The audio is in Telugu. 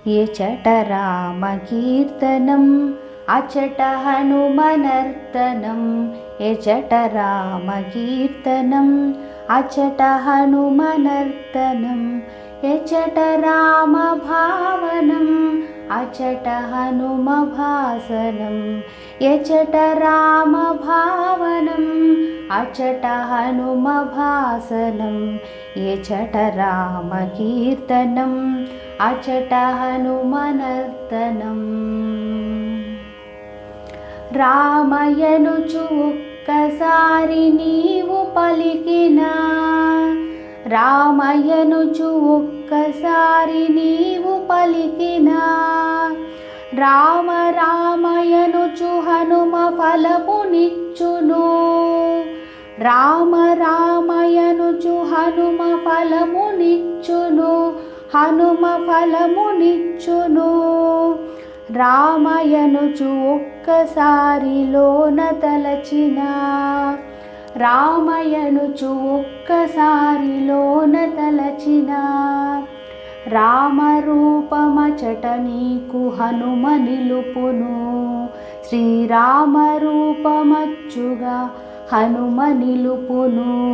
ఎచట రామకీర్తనం అచట హనుమనర్తనం ఎచట రామకీర్తనం అచట హనుమనర్తనం ఎచట రామభావనం అచట హనుమభాసనం ఎచట రామభావనం అచట హనుమభాసనం ఎచట రామకీర్తనం అచట హనుమనర్తనం. రామయనుచు ఒక్కసారి నీవు పలికినా రామయనుచు ఒక్కసారి నీవు పలికినా రామ రామయనుచు హనుమ ఫలమునిచ్చును రామ రామయనుచు హనుమ ఫలమునిచ్చును హనుమ ఫలమునిచ్చును రామయనుచు ఒక్కసారిలోన తలచిన రామయనుచు ఒక్కసారిలోన తలచిన రామరూపమచట నీకు హనుమ నిలుపును శ్రీరామ రూపమచ్చుగా హనుమ నిలుపును.